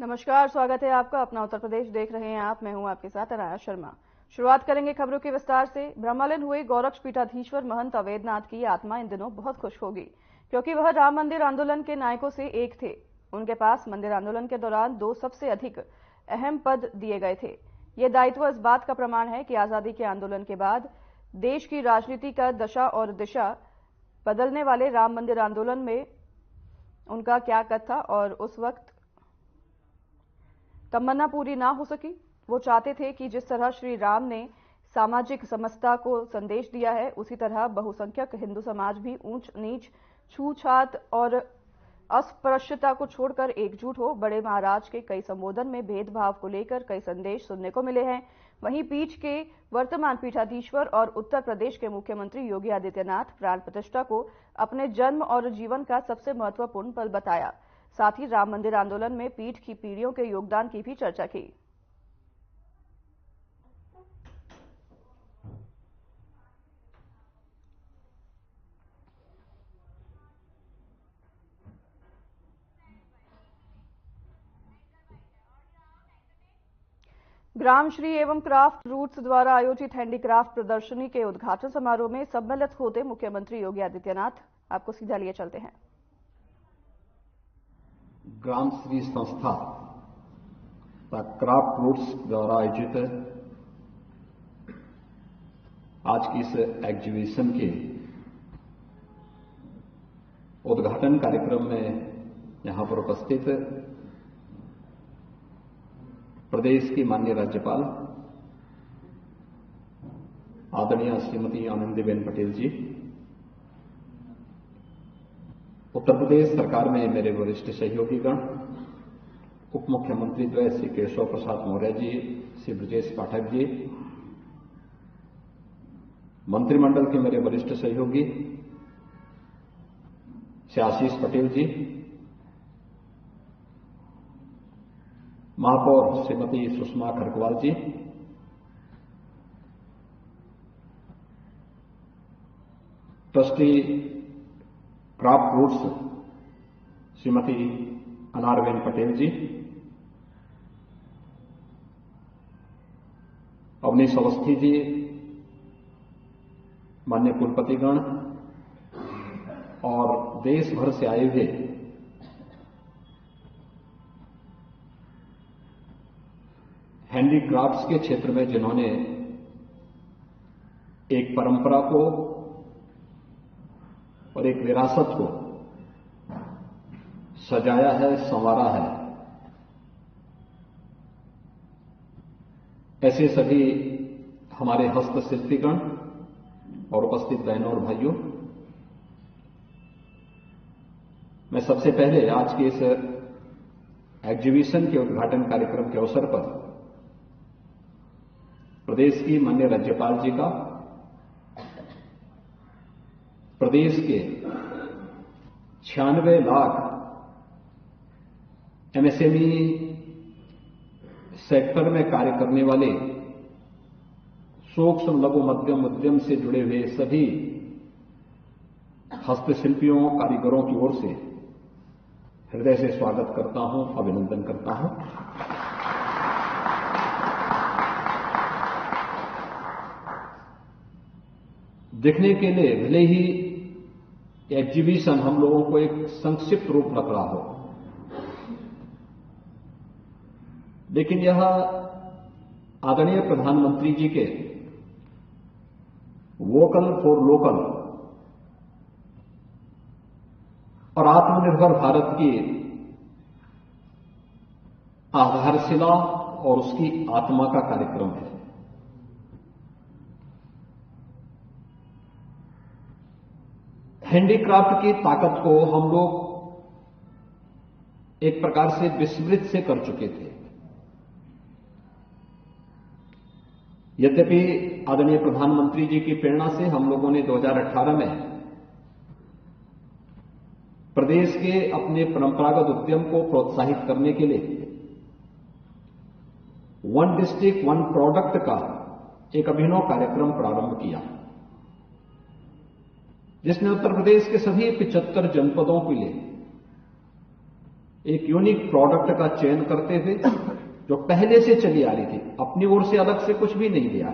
नमस्कार, स्वागत है आपका अपना उत्तर प्रदेश देख रहे हैं आप। मैं हूं आपके साथ अनाया शर्मा। शुरुआत करेंगे खबरों के विस्तार से। ब्रह्मलीन हुए गोरक्ष पीठाधीश्वर महंत अवैधनाथ की आत्मा इन दिनों बहुत खुश होगी, क्योंकि वह राम मंदिर आंदोलन के नायकों से एक थे। उनके पास मंदिर आंदोलन के दौरान 2 सबसे अधिक अहम पद दिए गए थे। ये दायित्व इस बात का प्रमाण है कि आजादी के आंदोलन के बाद देश की राजनीति का दशा और दिशा बदलने वाले राम मंदिर आंदोलन में उनका क्या कद था और उस वक्त तमन्ना पूरी ना हो सकी। वो चाहते थे कि जिस तरह श्री राम ने सामाजिक समता को संदेश दिया है, उसी तरह बहुसंख्यक हिंदू समाज भी ऊंच नीच, छूछात और अस्पृश्यता को छोड़कर एकजुट हो। बड़े महाराज के कई संबोधन में भेदभाव को लेकर कई संदेश सुनने को मिले हैं। वहीं पीठ के वर्तमान पीठाधीश्वर और उत्तर प्रदेश के मुख्यमंत्री योगी आदित्यनाथ प्राण प्रतिष्ठा को अपने जन्म और जीवन का सबसे महत्वपूर्ण पल बताया। साथ ही राम मंदिर आंदोलन में पीठ की पीढ़ियों के योगदान की भी चर्चा की। ग्रामश्री एवं क्राफ्ट रूट्स द्वारा आयोजित हैंडीक्राफ्ट प्रदर्शनी के उद्घाटन समारोह में सम्मिलित होते मुख्यमंत्री योगी आदित्यनाथ। आपको सीधा लिए चलते हैं। ग्रामश्री संस्था क्राफ्ट रूट्स द्वारा आयोजित आज की इस एग्जीबिशन के उद्घाटन कार्यक्रम में यहां पर उपस्थित प्रदेश की माननीय राज्यपाल आदरणीय श्रीमती आनंदीबेन पटेल जी, उत्तर प्रदेश सरकार में मेरे वरिष्ठ सहयोगीगण, उप मुख्यमंत्री द्वय श्री केशव प्रसाद मौर्य जी, श्री ब्रजेश पाठक जी, मंत्रिमंडल के मेरे वरिष्ठ सहयोगी श्री आशीष पटेल जी, महापौर Shrimati Sushma Kharkwal ji, trustee craft roots Shrimati Anarben Patel ji, Avnish Awasthi ji, माननीय कुलपतिगण और देश भर से आए हुए हैंडीक्राफ्ट्स के क्षेत्र में जिन्होंने एक परंपरा को और एक विरासत को सजाया है, संवारा है, ऐसे सभी हमारे हस्तशिल्पीगण और उपस्थित बहनों और भाइयों, मैं सबसे पहले आज के इस एग्जीबिशन के उद्घाटन कार्यक्रम के अवसर पर प्रदेश की माननीय राज्यपाल जी का, प्रदेश के 96 लाख एमएसएमई सेक्टर में कार्य करने वाले सूक्ष्म लघु मध्यम उद्यम से जुड़े हुए सभी हस्तशिल्पियों, कारीगरों की ओर से हृदय से स्वागत करता हूं, अभिनंदन करता हूं। देखने के लिए भले ही एग्जीबिशन हम लोगों को एक संक्षिप्त रूप लग रहा हो, लेकिन यह आदरणीय प्रधानमंत्री जी के वोकल फॉर लोकल और आत्मनिर्भर भारत की आधारशिला और उसकी आत्मा का कार्यक्रम है। हैंडीक्राफ्ट की ताकत को हम लोग एक प्रकार से विस्मृत से कर चुके थे। यद्यपि आदरणीय प्रधानमंत्री जी की प्रेरणा से हम लोगों ने 2018 में प्रदेश के अपने परंपरागत उद्यम को प्रोत्साहित करने के लिए वन डिस्ट्रिक्ट वन प्रोडक्ट का एक अभिनव कार्यक्रम प्रारंभ किया, जिसने उत्तर प्रदेश के सभी 75 जनपदों के लिए एक यूनिक प्रोडक्ट का चयन करते हुए जो पहले से चली आ रही थी, अपनी ओर से अलग से कुछ भी नहीं दिया,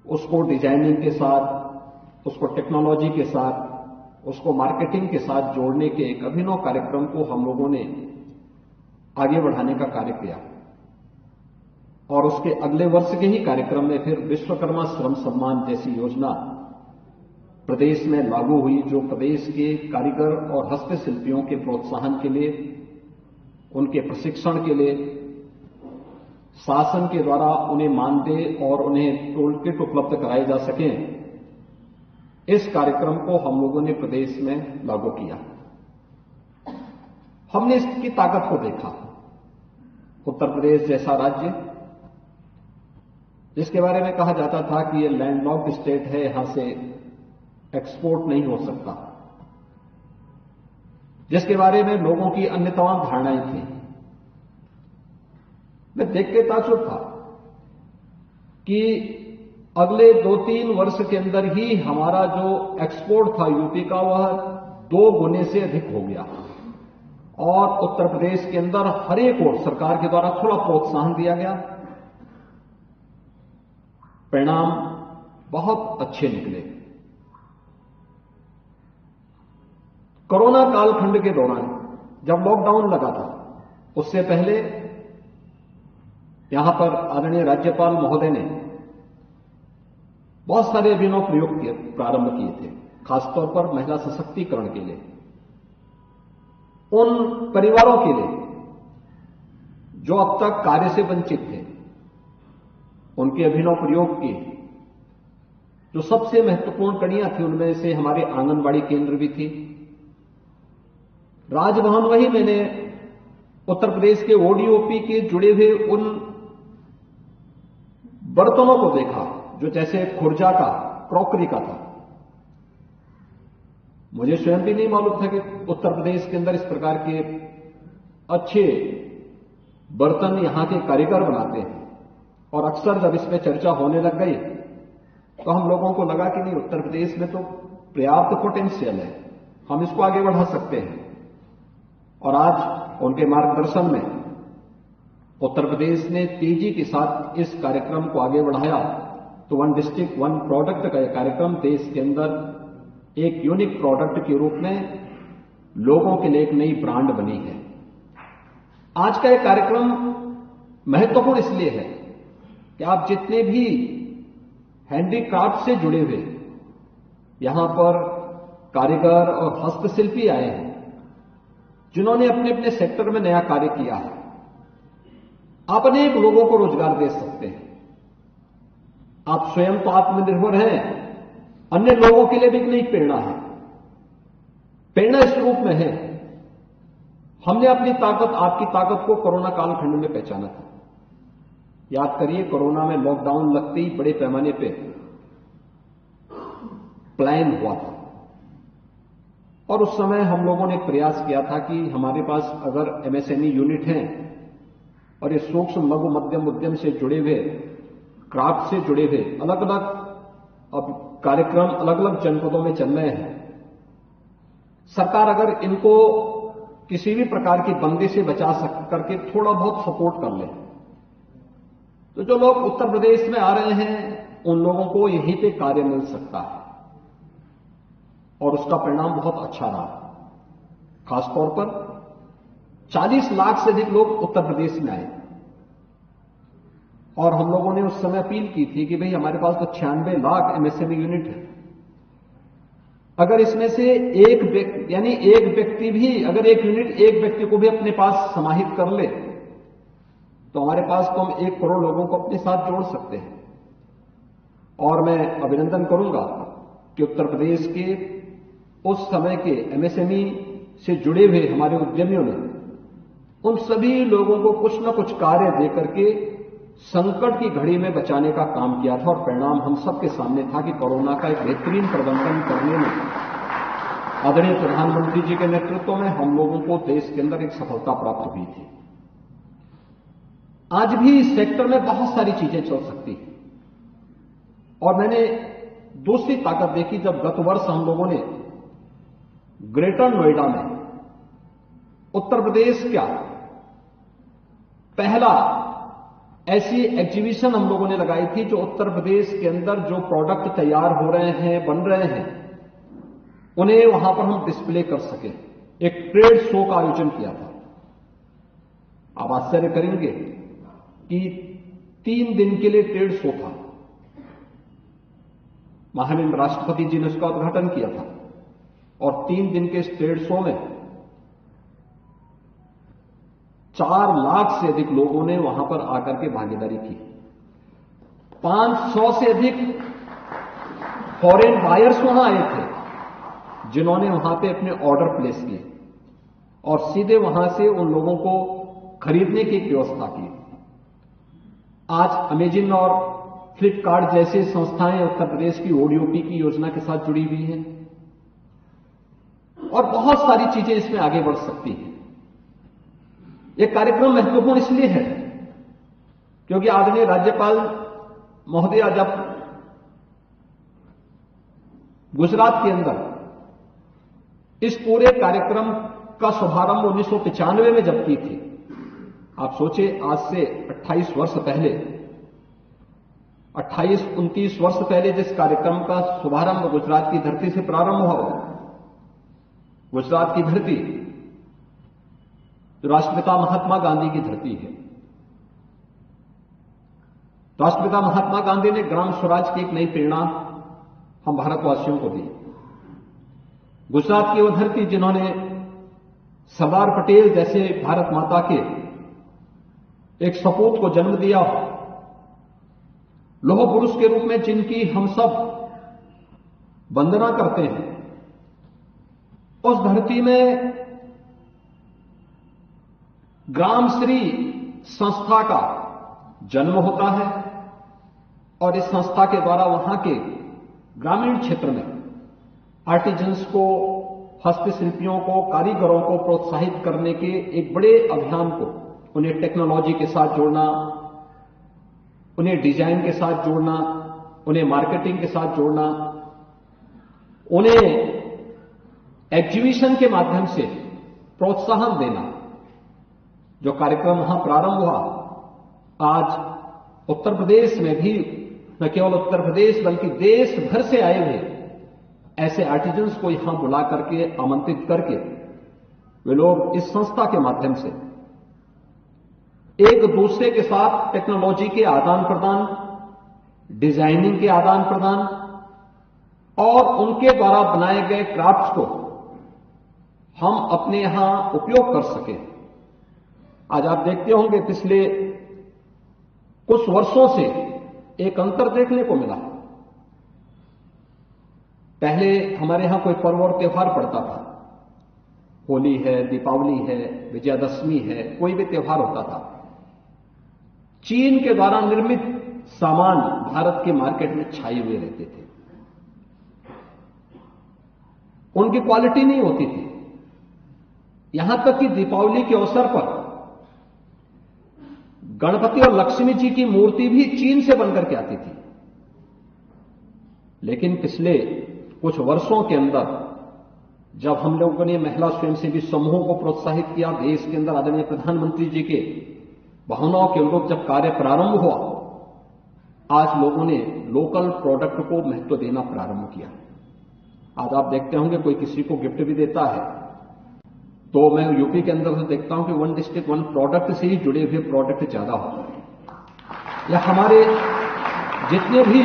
उसको डिजाइनिंग के साथ, उसको टेक्नोलॉजी के साथ, उसको मार्केटिंग के साथ जोड़ने के एक अभिनव कार्यक्रम को हम लोगों ने आगे बढ़ाने का कार्य किया। और उसके अगले वर्ष के ही कार्यक्रम में फिर विश्वकर्मा श्रम सम्मान जैसी योजना प्रदेश में लागू हुई, जो प्रदेश के कारीगर और हस्तशिल्पियों के प्रोत्साहन के लिए, उनके प्रशिक्षण के लिए शासन के द्वारा उन्हें मानदेय और उन्हें टूल किट उपलब्ध कराए जा सकें, इस कार्यक्रम को हम लोगों ने प्रदेश में लागू किया। हमने इसकी ताकत को देखा। उत्तर प्रदेश जैसा राज्य, जिसके बारे में कहा जाता था कि ये लैंडलॉक्ड स्टेट है, यहां से एक्सपोर्ट नहीं हो सकता, जिसके बारे में लोगों की अन्य तमाम धारणाएं थी, मैं देख के ताज्जुब था कि अगले 2-3 वर्ष के अंदर ही हमारा जो एक्सपोर्ट था यूपी का, वह 2 गुने से अधिक हो गया। और उत्तर प्रदेश के अंदर हर एक ओर सरकार के द्वारा थोड़ा प्रोत्साहन दिया गया, परिणाम बहुत अच्छे निकले। कोरोना कालखंड के दौरान जब लॉकडाउन लगा था, उससे पहले यहां पर आदरणीय राज्यपाल महोदय ने बहुत सारे अभिनव प्रयोग प्रारंभ किए थे, खासतौर पर महिला सशक्तिकरण के लिए, उन परिवारों के लिए जो अब तक कार्य से वंचित थे। उनके अभिनव प्रयोग की जो सबसे महत्वपूर्ण कड़ियां थी, उनमें से हमारे आंगनबाड़ी केंद्र भी थी। राजभवन वही मैंने उत्तर प्रदेश के ओडीओपी के जुड़े हुए उन बर्तनों को देखा जो जैसे खुर्जा का, क्रॉकरी का था। मुझे स्वयं भी नहीं मालूम था कि उत्तर प्रदेश के अंदर इस प्रकार के अच्छे बर्तन यहां के कारीगर बनाते हैं। और अक्सर जब इस पर चर्चा होने लग गई तो हम लोगों को लगा कि नहीं, उत्तर प्रदेश में तो पर्याप्त पोटेंशियल है, हम इसको आगे बढ़ा सकते हैं। और आज उनके मार्गदर्शन में उत्तर प्रदेश ने तेजी के साथ इस कार्यक्रम को आगे बढ़ाया। तो 1 डिस्ट्रिक्ट 1 प्रोडक्ट का कार्यक्रम देश के अंदर एक यूनिक प्रोडक्ट के रूप में लोगों के लिए एक नई ब्रांड बनी है। आज का यह कार्यक्रम महत्वपूर्ण इसलिए है कि आप जितने भी हैंडीक्राफ्ट से जुड़े हुए यहां पर कारीगर और हस्तशिल्पी आए हैं, जिन्होंने अपने अपने सेक्टर में नया कार्य किया है, आप अनेक लोगों को रोजगार दे सकते हैं। आप स्वयं तो आत्मनिर्भर हैं, अन्य लोगों के लिए भी नई प्रेरणा है। प्रेरणा इस रूप में है, हमने अपनी ताकत, आपकी ताकत को कोरोना कालखंड में पहचाना था। याद करिए, कोरोना में लॉकडाउन लगते ही बड़े पैमाने पे प्लान हुआ था। और उस समय हम लोगों ने प्रयास किया था कि हमारे पास अगर एमएसएमई यूनिट हैं और ये सूक्ष्म लघु मध्यम उद्यम से जुड़े हुए, क्राफ्ट से जुड़े हुए अलग अलग अब कार्यक्रम अलग अलग जनपदों में चल रहे हैं, सरकार अगर इनको किसी भी प्रकार की बंदी से बचा करके थोड़ा बहुत सपोर्ट कर ले, तो जो लोग उत्तर प्रदेश में आ रहे हैं उन लोगों को यहीं पे कार्य मिल सकता है। और उसका परिणाम बहुत अच्छा रहा। खासतौर पर 40 लाख से अधिक लोग उत्तर प्रदेश में आए। और हम लोगों ने उस समय अपील की थी कि भाई हमारे पास तो 96 लाख एमएसएमई यूनिट है, अगर इसमें से एक व्यक्ति भी, अगर एक यूनिट एक व्यक्ति को भी अपने पास समाहित कर ले, तो हमारे पास तो हम 1 करोड़ लोगों को अपने साथ जोड़ सकते हैं। और मैं अभिनंदन करूंगा कि उत्तर प्रदेश के उस समय के एमएसएमई से जुड़े हुए हमारे उद्यमियों ने उन सभी लोगों को कुछ न कुछ कार्य देकर के संकट की घड़ी में बचाने का काम किया था। और परिणाम हम सबके सामने था कि कोरोना का एक बेहतरीन प्रबंधन करने में आदरणीय प्रधानमंत्री जी के नेतृत्व में हम लोगों को देश के अंदर एक सफलता प्राप्त हुई थी। आज भी इस सेक्टर में बहुत सारी चीजें चल सकती हैं। और मैंने दूसरी ताकत देखी जब गत वर्ष हम लोगों ने ग्रेटर नोएडा में उत्तर प्रदेश क्या पहला ऐसी एग्जीबिशन हम लोगों ने लगाई थी जो उत्तर प्रदेश के अंदर जो प्रोडक्ट तैयार हो रहे हैं, बन रहे हैं, उन्हें वहां पर हम डिस्प्ले कर सके। एक ट्रेड शो का आयोजन किया था। आप आश्चर्य करेंगे कि 3 दिन के लिए ट्रेड शो था। माननीय राष्ट्रपति जी ने उसका उद्घाटन किया था और 3 दिन के इस ट्रेड शो में 4 लाख से अधिक लोगों ने वहां पर आकर के भागीदारी की। 500 से अधिक फॉरेन बायर्स वहां आए थे जिन्होंने वहां पे अपने ऑर्डर प्लेस किए और सीधे वहां से उन लोगों को खरीदने की व्यवस्था की। आज अमेजन और फ्लिपकार्ट जैसी संस्थाएं उत्तर प्रदेश की ओडीओपी की योजना के साथ जुड़ी हुई हैं और बहुत सारी चीजें इसमें आगे बढ़ सकती हैं। यह कार्यक्रम महत्वपूर्ण इसलिए है क्योंकि आदरणीय राज्यपाल महोदया जब गुजरात के अंदर इस पूरे कार्यक्रम का शुभारंभ 1995 में जब की थी, आप सोचे आज से 28 वर्ष पहले, 28-29 वर्ष पहले जिस कार्यक्रम का शुभारंभ गुजरात की धरती से प्रारंभ हुआ, गुजरात की धरती जो राष्ट्रपिता महात्मा गांधी की धरती है। राष्ट्रपिता महात्मा गांधी ने ग्राम स्वराज की एक नई प्रेरणा हम भारतवासियों को दी। गुजरात की वो धरती जिन्होंने सरदार पटेल जैसे भारत माता के एक सपूत को जन्म दिया, लौह पुरुष के रूप में जिनकी हम सब वंदना करते हैं, उस धरती में ग्राम श्री संस्था का जन्म होता है और इस संस्था के द्वारा वहां के ग्रामीण क्षेत्र में आर्टिजन्स को, हस्तशिल्पियों को, कारीगरों को प्रोत्साहित करने के एक बड़े अभियान को, उन्हें टेक्नोलॉजी के साथ जोड़ना, उन्हें डिजाइन के साथ जोड़ना, उन्हें मार्केटिंग के साथ जोड़ना, उन्हें एग्जीबिशन के माध्यम से प्रोत्साहन देना, जो कार्यक्रम वहां प्रारंभ हुआ, आज उत्तर प्रदेश में भी न केवल उत्तर प्रदेश बल्कि देश भर से आए हुए ऐसे आर्टिजन्स को यहां बुला करके, आमंत्रित करके, वे लोग इस संस्था के माध्यम से एक दूसरे के साथ टेक्नोलॉजी के आदान प्रदान, डिजाइनिंग के आदान प्रदान और उनके द्वारा बनाए गए क्राफ्ट्स को हम अपने यहां उपयोग कर सकें। आज आप देखते होंगे पिछले कुछ वर्षों से एक अंतर देखने को मिला। पहले हमारे यहां कोई पर्व और त्योहार पड़ता था, होली है, दीपावली है, विजयादशमी है, कोई भी त्योहार होता था, चीन के द्वारा निर्मित सामान भारत के मार्केट में छाए हुए रहते थे। उनकी क्वालिटी नहीं होती थी। यहां तक कि दीपावली के अवसर पर गणपति और लक्ष्मी जी की मूर्ति भी चीन से बनकर के आती थी। लेकिन पिछले कुछ वर्षों के अंदर जब हम लोगों ने महिला स्वयंसेवी समूहों को प्रोत्साहित किया, देश के अंदर आदरणीय प्रधानमंत्री जी के भावनाओं के अनुरूप जब कार्य प्रारंभ हुआ, आज लोगों ने लोकल प्रोडक्ट को महत्व देना प्रारंभ किया। आज आप देखते होंगे कोई किसी को गिफ्ट भी देता है तो मैं यूपी के अंदर से देखता हूं कि 1 डिस्ट्रिक्ट 1 प्रोडक्ट से ही जुड़े हुए प्रोडक्ट ज्यादा होते हैं। या हमारे जितने भी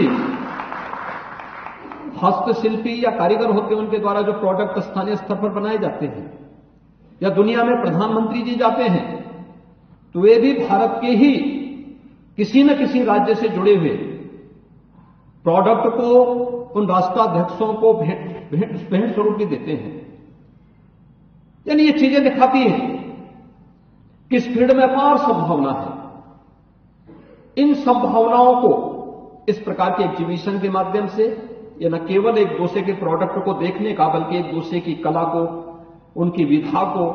हस्तशिल्पी या कारीगर होते हैं उनके द्वारा जो प्रोडक्ट स्थानीय स्तर पर बनाए जाते हैं, या दुनिया में प्रधानमंत्री जी जाते हैं तो वे भी भारत के ही किसी न किसी राज्य से जुड़े हुए प्रोडक्ट को उन राष्ट्राध्यक्षों को भेंट स्वरूप भी देते हैं। यानी ये चीजें दिखाती हैं कि इस फील्ड में अपार संभावना है। इन संभावनाओं को इस प्रकार के एग्जीबिशन के माध्यम से ये न केवल एक दूसरे के प्रोडक्ट को देखने का बल्कि एक दूसरे की कला को, उनकी विधा को,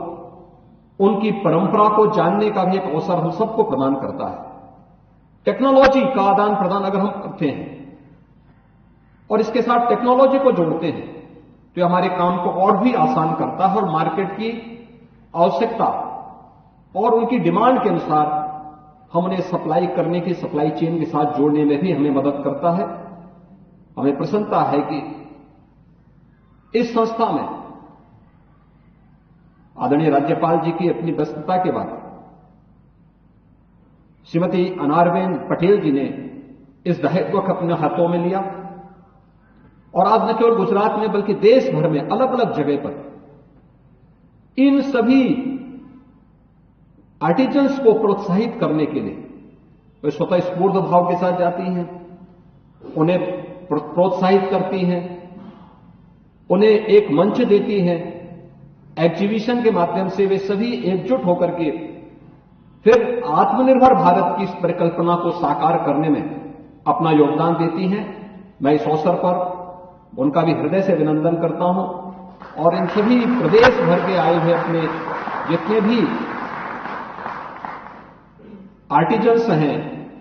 उनकी परंपरा को जानने का भी एक अवसर हम सबको प्रदान करता है। टेक्नोलॉजी का आदान प्रदान अगर हम करते हैं और इसके साथ टेक्नोलॉजी को जोड़ते हैं तो हमारे काम को और भी आसान करता है और मार्केट की आवश्यकता और उनकी डिमांड के अनुसार हम उन्हें सप्लाई करने की सप्लाई चेन के साथ जोड़ने में भी हमें मदद करता है। हमें प्रसन्नता है कि इस संस्था में आदरणीय राज्यपाल जी की अपनी व्यस्तता के बाद श्रीमती अनारबेन पटेल जी ने इस दायित्व को अपने हाथों में लिया और आज न केवल गुजरात में बल्कि देश भर में अलग अलग जगह पर इन सभी आर्टिजन्स को प्रोत्साहित करने के लिए वे स्वतः स्फूर्त भाव के साथ जाती हैं, उन्हें प्रोत्साहित करती हैं, उन्हें एक मंच देती हैं। एग्जीबिशन के माध्यम से वे सभी एकजुट होकर के फिर आत्मनिर्भर भारत की इस परिकल्पना को साकार करने में अपना योगदान देती हैं। मैं इस अवसर पर उनका भी हृदय से अभिनंदन करता हूं और इन सभी प्रदेश भर के आए हुए अपने जितने भी आर्टिजन्स हैं,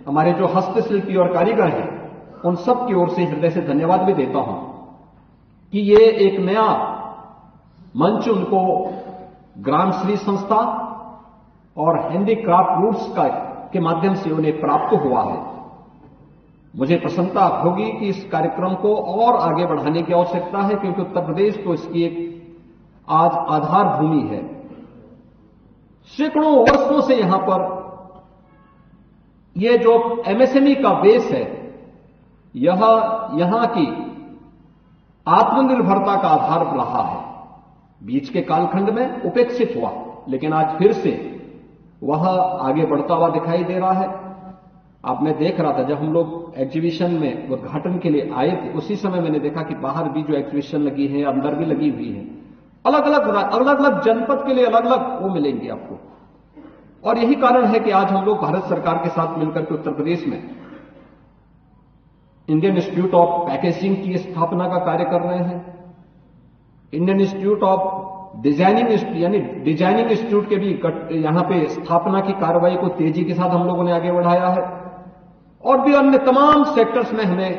हमारे जो हस्तशिल्पी और कारीगर हैं, उन सब की ओर से हृदय से धन्यवाद भी देता हूं कि ये एक नया मंच उनको ग्रामश्री संस्था और हैंडीक्राफ्ट रूट्स के माध्यम से उन्हें प्राप्त हुआ है। मुझे प्रसन्नता होगी कि इस कार्यक्रम को और आगे बढ़ाने की आवश्यकता है, क्योंकि उत्तर प्रदेश तो इसकी एक आज आधार भूमि है। सैकड़ों वर्षों से यहां पर यह जो एमएसएमई का बेस है, यह यहां की आत्मनिर्भरता का आधार रहा है। बीच के कालखंड में उपेक्षित हुआ, लेकिन आज फिर से वह आगे बढ़ता हुआ दिखाई दे रहा है। अब मैं देख रहा था, जब हम लोग एग्जीबिशन में उद्घाटन के लिए आए थे, उसी समय मैंने देखा कि बाहर भी जो एग्जीबिशन लगी है, अंदर भी लगी हुई है। अलग अलग जनपद के लिए अलग अलग वो मिलेंगी आपको। और यही कारण है कि आज हम लोग भारत सरकार के साथ मिलकर के उत्तर प्रदेश में इंडियन इंस्टीट्यूट ऑफ पैकेजिंग की स्थापना का कार्य कर रहे हैं। इंडियन इंस्टीट्यूट ऑफ डिजाइनिंग यानी डिजाइनिंग इंस्टीट्यूट के भी यहां पे स्थापना की कार्रवाई को तेजी के साथ हम लोगों ने आगे बढ़ाया है। और भी अन्य तमाम सेक्टर्स में हमें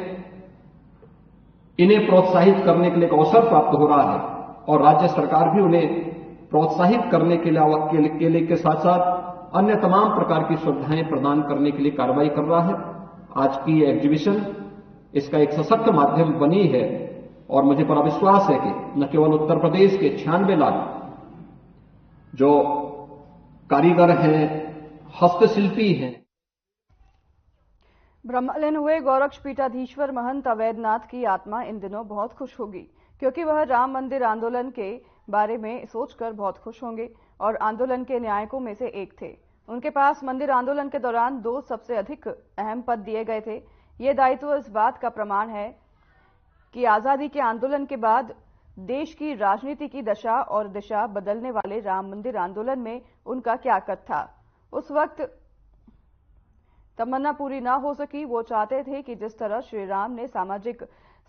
इन्हें प्रोत्साहित करने के लिए एक अवसर प्राप्त हो रहा है और राज्य सरकार भी उन्हें प्रोत्साहित करने के लिए के साथ साथ अन्य तमाम प्रकार की सुविधाएं प्रदान करने के लिए कार्रवाई कर रहा है। आज की एग्जीबिशन इसका एक सशक्त माध्यम बनी है और मुझे पूरा विश्वास है कि न केवल उत्तर प्रदेश के 96 लाख जो कारीगर हैं, हस्तशिल्पी हैं। ब्रह्मलीन हुए गोरक्ष पीठाधीश्वर महंत अवैधनाथ की आत्मा इन दिनों बहुत खुश होगी, क्योंकि वह राम मंदिर आंदोलन के बारे में सोचकर बहुत खुश होंगे और आंदोलन के नायकों में से एक थे। उनके पास मंदिर आंदोलन के दौरान 2 सबसे अधिक अहम पद दिए गए थे। ये दायित्व इस बात का प्रमाण है कि आजादी के आंदोलन के बाद देश की राजनीति की दशा और दिशा बदलने वाले राम मंदिर आंदोलन में उनका क्या कद था। उस वक्त तमन्ना पूरी ना हो सकी। वो चाहते थे कि जिस तरह श्री राम ने सामाजिक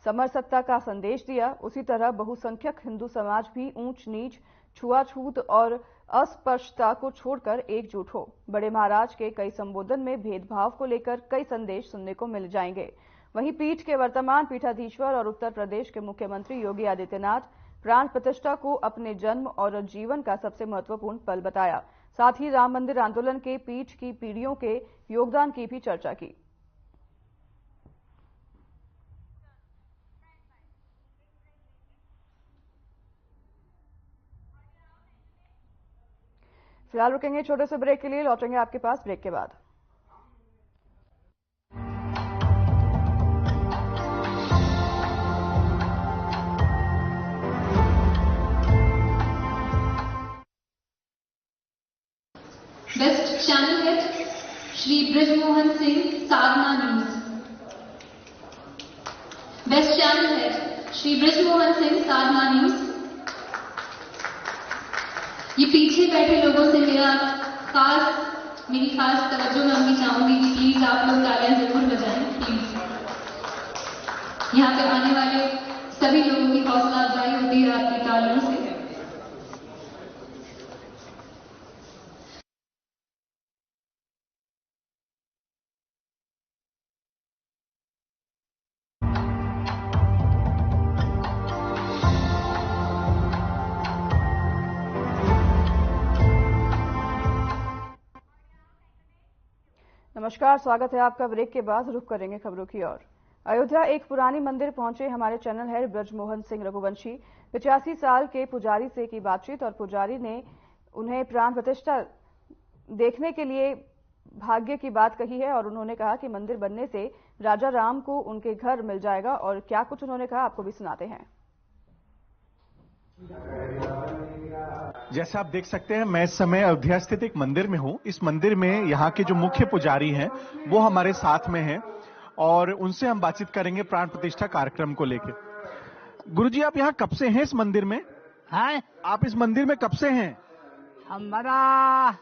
समरसत्ता का संदेश दिया, उसी तरह बहुसंख्यक हिंदू समाज भी ऊंच नीच, छुआछूत और अस्पृश्यता को छोड़कर एकजुट हो। बड़े महाराज के कई संबोधन में भेदभाव को लेकर कई संदेश सुनने को मिल जाएंगे। वहीं पीठ के वर्तमान पीठाधीश्वर और उत्तर प्रदेश के मुख्यमंत्री योगी आदित्यनाथ प्राण प्रतिष्ठा को अपने जन्म और जीवन का सबसे महत्वपूर्ण पल बताया। साथ ही राम मंदिर आंदोलन के पीठ की पीढ़ियों के योगदान की भी चर्चा की। फिलहाल रुकेंगे छोटे से ब्रेक के लिए, लौटेंगे आपके पास ब्रेक के बाद। Best channel head Shri Brijmohan Singh, Sadhna news. Best channel head Shri Brijmohan Singh, Sadhna news. ये पीछे बैठे लोगों से मेरी खास तवज्जो मैं उनकी चाहूंगी कि प्लीज आप लोग तालियां जरूर बजाएं प्लीज। यहाँ पे आने वाले सभी लोगों की हौसला अफजाई होती है आपकी तालियों से। नमस्कार, स्वागत है आपका। ब्रेक के बाद रुख करेंगे खबरों की ओर। अयोध्या एक पुरानी मंदिर पहुंचे हमारे चैनल हेड ब्रजमोहन सिंह रघुवंशी। 85 साल के पुजारी से की बातचीत और पुजारी ने उन्हें प्राण प्रतिष्ठा देखने के लिए भाग्य की बात कही है और उन्होंने कहा कि मंदिर बनने से राजा राम को उनके घर मिल जाएगा। और क्या कुछ उन्होंने कहा आपको भी सुनाते हैं। जैसा आप देख सकते हैं, मैं इस समय अयोध्या स्थित एक मंदिर में हूं। इस मंदिर में यहाँ के जो मुख्य पुजारी हैं वो हमारे साथ में हैं और उनसे हम बातचीत करेंगे प्राण प्रतिष्ठा कार्यक्रम को लेकर। गुरुजी, आप यहाँ कब से हैं इस मंदिर में? है आप इस मंदिर में कब से हैं? हमारा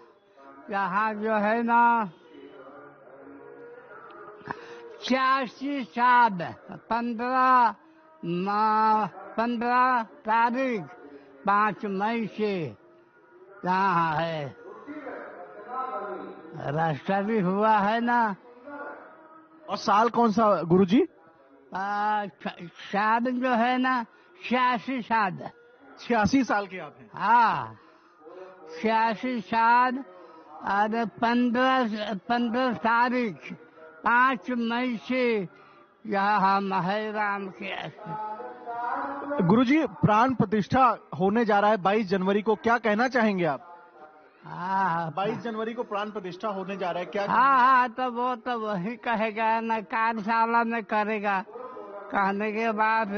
यहाँ जो है ना 86 साल 15 तारीख 5 मई से यहाँ है। रास्ता भी हुआ है ना। और साल कौन सा गुरुजी? साल जो है ना 86 साल। 86 साल के आप हैं? हाँ, 86 साल और 15 तारीख 5 मई से यहाँ है राम के। गुरुजी, प्राण प्रतिष्ठा होने जा रहा है 22 जनवरी को, क्या कहना चाहेंगे आप? हाँ, 22 जनवरी को प्राण प्रतिष्ठा होने जा रहा है, क्या? हाँ, तो वो तो वही कहेगा ना, कार्यशाला में करेगा। कहने के बाद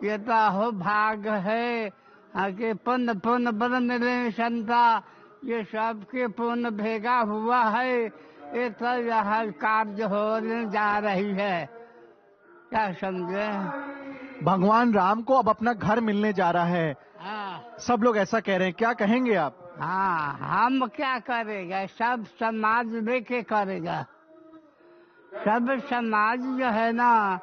ये तो हो भाग है कि पुण्य बल मिले संता, ये सबके पुण्य भेगा हुआ है। ये तो यह कार्य होने जा रही है, क्या समझे? भगवान राम को अब अपना घर मिलने जा रहा है। हाँ, सब लोग ऐसा कह रहे हैं, क्या कहेंगे आप? हाँ, हम क्या करेगा, सब समाज लेके करेगा। सब समाज जो है ना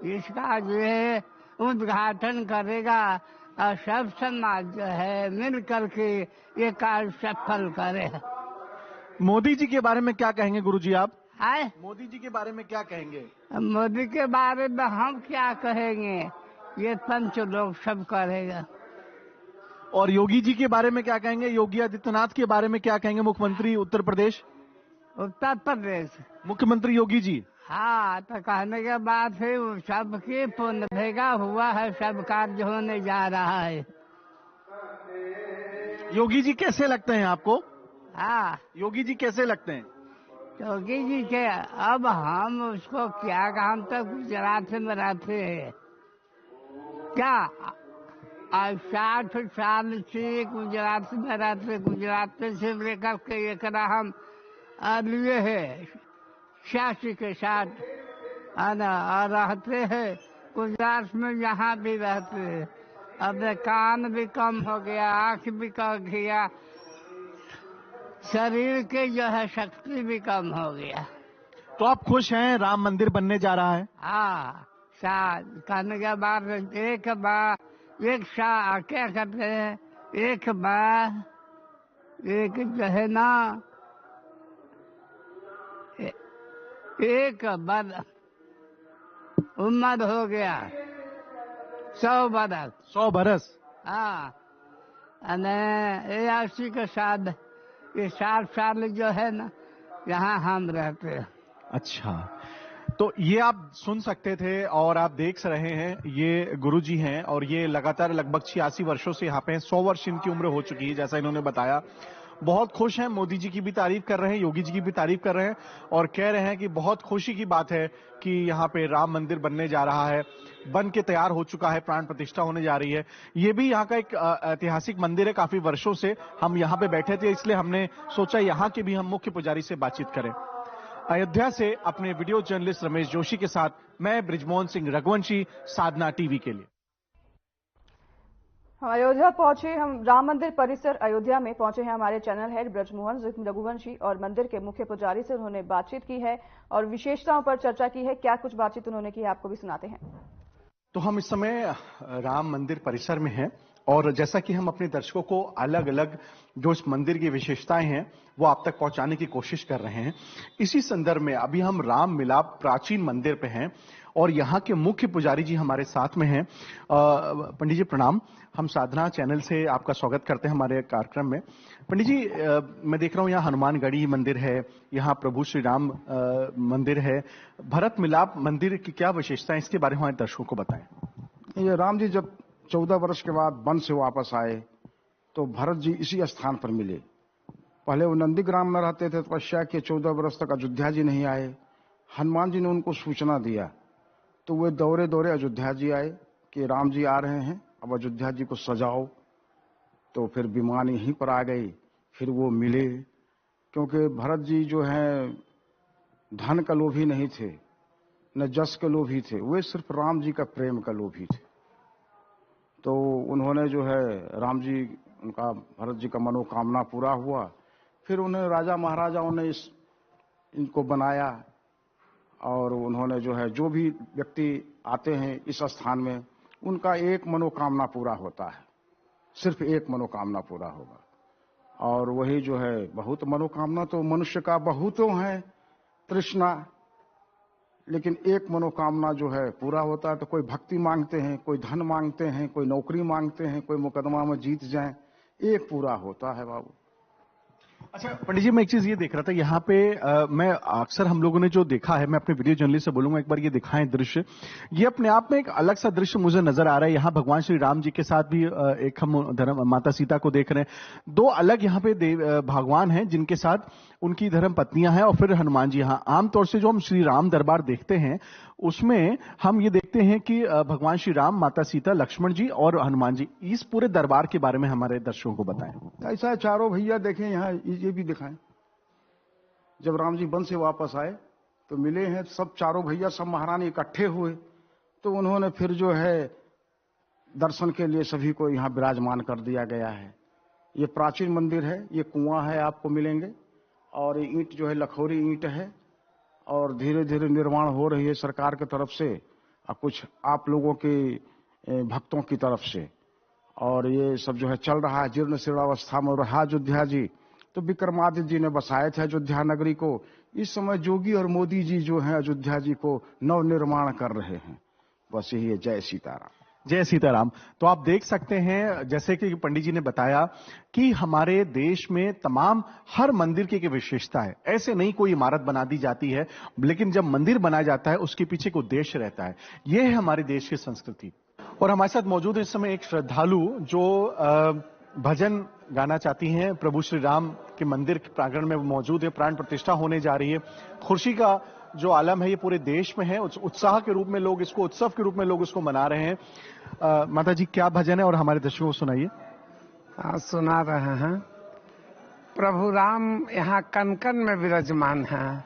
इसका जो है उद्घाटन करेगा और सब समाज जो है मिल करके ये कार्य सफल करे। मोदी जी के बारे में क्या कहेंगे गुरुजी आप? है मोदी जी के बारे में क्या कहेंगे? मोदी के बारे में हम क्या कहेंगे, ये पंच लोग सब करेगा। और योगी जी के बारे में क्या कहेंगे? योगी आदित्यनाथ के बारे में क्या कहेंगे? मुख्यमंत्री उत्तर प्रदेश मुख्यमंत्री योगी जी। हाँ, तो कहने के बाद फिर सबके पुण्य भेगा हुआ है, सब कार्य होने जा रहा है। योगी जी कैसे लगते हैं आपको? हाँ, योगी जी कैसे लगते हैं? योगी जी के अब हम उसको क्या, हम तो गुजरात में रहते हैं क्या, 60 साल से गुजरात में रहते। गुजरात से लेकर के एक हम लिए है 86 के साथ रहते हैं गुजरात में। यहाँ भी रहते हैं। अब कान भी कम हो गया, आँख भी कम गया, शरीर के जो है शक्ति भी कम हो गया। तो आप खुश हैं? राम मंदिर बनने जा रहा है। हाँ, कहने के बाद एक बार क्या कहते हैं, एक बार एक जो है ना एक बार उम्र हो गया 100 बरस। 100 बरस? हाँ, 80 के साथ ये 60 साल जो है ना यहाँ हम रहते हैं। अच्छा, तो ये आप सुन सकते थे और आप देख रहे हैं, ये गुरुजी हैं और ये लगातार लगभग 86 वर्षों से यहाँ पे हैं। 100 वर्ष इनकी उम्र हो चुकी है, जैसा इन्होंने बताया। बहुत खुश हैं, मोदी जी की भी तारीफ कर रहे हैं, योगी जी की भी तारीफ कर रहे हैं और कह रहे हैं कि बहुत खुशी की बात है कि यहाँ पे राम मंदिर बनने जा रहा है, बन के तैयार हो चुका है, प्राण प्रतिष्ठा होने जा रही है। ये भी यहाँ का एक ऐतिहासिक मंदिर है, काफी वर्षों से हम यहाँ पे बैठे थे, इसलिए हमने सोचा यहाँ के भी हम मुख्य पुजारी से बातचीत करें। अयोध्या से अपने वीडियो जर्नलिस्ट रमेश जोशी के साथ मैं ब्रिजमोहन सिंह रघुवंशी, साधना टीवी के लिए। हम अयोध्या पहुंचे, हम राम मंदिर परिसर अयोध्या में पहुंचे हैं हमारे चैनल हेड ब्रजमोहन सिंह रघुवंशी और मंदिर के मुख्य पुजारी से उन्होंने बातचीत की है और विशेषताओं पर चर्चा की है। क्या कुछ बातचीत उन्होंने की है आपको भी सुनाते हैं। तो हम इस समय राम मंदिर परिसर में हैं और जैसा कि हम अपने दर्शकों को अलग अलग जो इस मंदिर की विशेषताएं हैं वो आप तक पहुंचाने की कोशिश कर रहे हैं। इसी संदर्भ में अभी हम राम मिलाप प्राचीन मंदिर पे हैं और यहाँ के मुख्य पुजारी जी हमारे साथ में हैं। पंडित जी प्रणाम, हम साधना चैनल से आपका स्वागत करते हैं हमारे कार्यक्रम में। पंडित जी, मैं देख रहा हूँ यहाँ हनुमानगढ़ी मंदिर है, यहाँ प्रभु श्री राम मंदिर है, भरत मिलाप मंदिर की क्या विशेषता है, इसके बारे में हमारे दर्शकों को बताएं। ये राम जी जब 14 वर्ष के बाद वन से वापस आए तो भरत जी इसी स्थान पर मिले। पहले वो नंदीग्राम में रहते थे, तपस्या के 14 वर्ष तक अयोध्या जी नहीं आए। हनुमान जी ने उनको सूचना दिया तो वे दौरे दौरे अयोध्या जी आए कि राम जी आ रहे हैं, अब अयोध्या जी को सजाओ। तो फिर विमान यहीं पर आ गई, फिर वो मिले, क्योंकि भरत जी जो हैं धन का लोभी नहीं थे, न जस के लोभी थे, वे सिर्फ राम जी का प्रेम का लोभी थे। तो उन्होंने जो है राम जी, उनका भरत जी का मनोकामना पूरा हुआ। फिर उन्हें राजा महाराजाओं ने इनको बनाया और उन्होंने जो है जो भी व्यक्ति आते हैं इस स्थान में उनका एक मनोकामना पूरा होता है, सिर्फ एक मनोकामना पूरा होगा। और वही जो है बहुत मनोकामना तो मनुष्य का बहुतों है तृष्णा, लेकिन एक मनोकामना जो है पूरा होता है। तो कोई भक्ति मांगते हैं, कोई धन मांगते हैं, कोई नौकरी मांगते हैं, कोई मुकदमा में जीत जाए, एक पूरा होता है बाबू। अच्छा पंडित जी, मैं एक चीज ये देख रहा था यहाँ पे, मैं अक्सर हम लोगों ने जो देखा है, मैं अपने वीडियो जर्नलिस्ट से बोलूंगा एक बार ये दिखाएं दृश्य। ये अपने आप में एक अलग सा दृश्य मुझे नजर आ रहा है। यहाँ भगवान श्री राम जी के साथ भी एक हम धर्म माता सीता को देख रहे हैं। दो अलग यहाँ पे भगवान हैं जिनके साथ उनकी धर्म पत्नियां हैं और फिर हनुमान जी। यहाँ आमतौर से जो हम श्री राम दरबार देखते हैं उसमें हम ये देखते हैं कि भगवान श्री राम, माता सीता, लक्ष्मण जी और हनुमान जी। इस पूरे दरबार के बारे में हमारे दर्शकों को बताएं। ऐसा चारों भैया देखें, यहाँ ये भी दिखाएं। जब राम जी वन से वापस आए तो मिले हैं सब चारों भैया, सब महारानी इकट्ठे हुए। तो उन्होंने फिर जो है दर्शन के लिए सभी को यहाँ विराजमान कर दिया गया है। ये प्राचीन मंदिर है, ये कुआं है आपको मिलेंगे, और ये ईंट जो है लखोरी ईंट है, और धीरे धीरे निर्माण हो रही है सरकार की तरफ से और कुछ आप लोगों के भक्तों की तरफ से। और ये सब जो है चल रहा है, जीर्ण शीर्णावस्था में रहा अयोध्या जी। तो विक्रमादित्य जी ने बसाए थे अयोध्या नगरी को। इस समय योगी और मोदी जी जो हैं अयोध्या जी को नव निर्माण कर रहे हैं। बस यही है। जय सीताराम। जय सीताराम। तो आप देख सकते हैं, जैसे कि पंडित जी ने बताया कि हमारे देश में तमाम हर मंदिर की एक विशेषता है। ऐसे नहीं कोई इमारत बना दी जाती है, लेकिन जब मंदिर बनाया जाता है उसके पीछे एक उद्देश्य रहता है। यह है हमारे देश की संस्कृति। और हमारे साथ मौजूद है इस समय एक श्रद्धालु जो भजन गाना चाहती हैं। प्रभु श्री राम के मंदिर के प्रांगण में मौजूद है, प्राण प्रतिष्ठा होने जा रही है। खुशी का जो आलम है ये पूरे देश में है, उत्साह के रूप में लोग इसको, उत्सव के रूप में लोग इसको मना रहे हैं। माता जी क्या भजन है और हमारे दर्शकों को सुनाइए। सुना रहे हैं। प्रभु राम यहाँ कनकन में विराजमान है,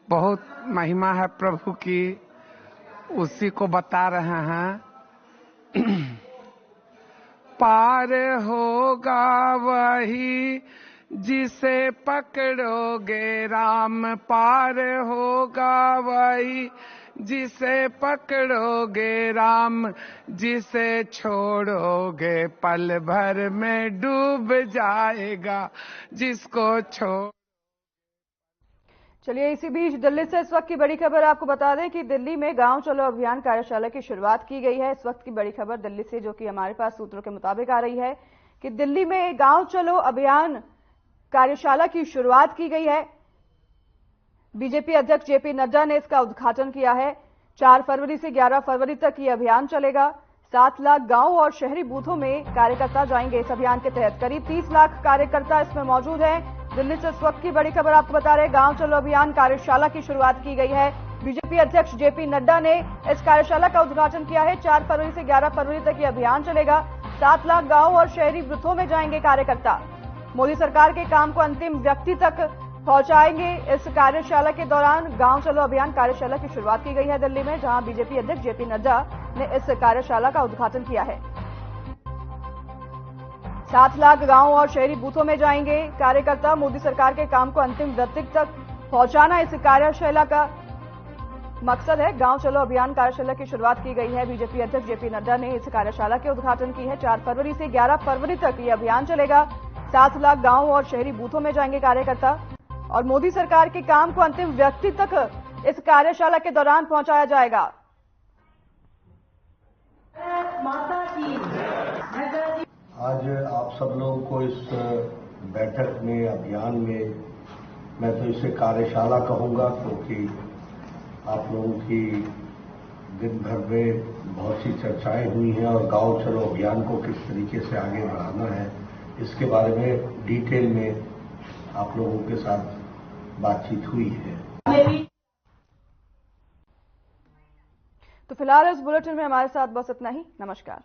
बहुत महिमा है प्रभु की, उसी को बता रहे हैं। पार होगा वही जिसे पकड़ोगे राम, पार होगा वही जिसे पकड़ोगे राम, जिसे छोड़ोगे पल भर में डूब जाएगा, जिसको छोड़। चलिए इसी बीच दिल्ली से इस वक्त की बड़ी खबर आपको बता दें कि दिल्ली में गांव चलो अभियान कार्यशाला की शुरुआत की गई है। इस वक्त की बड़ी खबर दिल्ली से, जो कि हमारे पास सूत्रों के मुताबिक आ रही है कि दिल्ली में गांव चलो अभियान कार्यशाला की शुरुआत की गई है। बीजेपी अध्यक्ष जेपी नड्डा ने इसका उद्घाटन किया है। 4 फरवरी से 11 फरवरी तक ये अभियान चलेगा। 7 लाख गांव और शहरी बूथों में कार्यकर्ता जाएंगे इस अभियान के तहत। करीब 30 लाख कार्यकर्ता इसमें मौजूद हैं। दिल्ली से इस वक्त की बड़ी खबर आपको बता रहे, गांव चलो अभियान कार्यशाला की शुरुआत की गई है। बीजेपी अध्यक्ष जेपी नड्डा ने इस कार्यशाला का उद्घाटन किया है। 4 फरवरी से 11 फरवरी तक ये अभियान चलेगा। 7 लाख गांव और शहरी बूथों में जाएंगे कार्यकर्ता। मोदी सरकार के काम को अंतिम व्यक्ति तक पहुंचाएंगे। इस कार्यशाला के दौरान गांव चलो अभियान कार्यशाला की शुरुआत की गई है दिल्ली में, जहां बीजेपी अध्यक्ष जेपी नड्डा ने इस कार्यशाला का उद्घाटन किया है। 7 लाख गांव और शहरी बूथों में जाएंगे कार्यकर्ता। मोदी सरकार के काम को अंतिम व्यक्ति तक पहुंचाना इस कार्यशाला का मकसद है। गांव चलो अभियान कार्यशाला की शुरुआत की गई है। बीजेपी अध्यक्ष जेपी नड्डा ने इस कार्यशाला के उद्घाटन की है। 4 फरवरी से 11 फरवरी तक ये अभियान चलेगा। 7 लाख गांव और शहरी बूथों में जाएंगे कार्यकर्ता और मोदी सरकार के काम को अंतिम व्यक्ति तक इस कार्यशाला के दौरान पहुंचाया जाएगा। आज आप सब लोगों को इस बैठक में, अभियान में, मैं तो इसे कार्यशाला कहूंगा, क्योंकि आप लोगों की दिन भर में बहुत सी चर्चाएं हुई हैं और गांव चलो अभियान को किस तरीके से आगे बढ़ाना है, इसके बारे में डिटेल में आप लोगों के साथ बातचीत हुई है। तो फिलहाल इस बुलेटिन में हमारे साथ बस इतना ही। नमस्कार।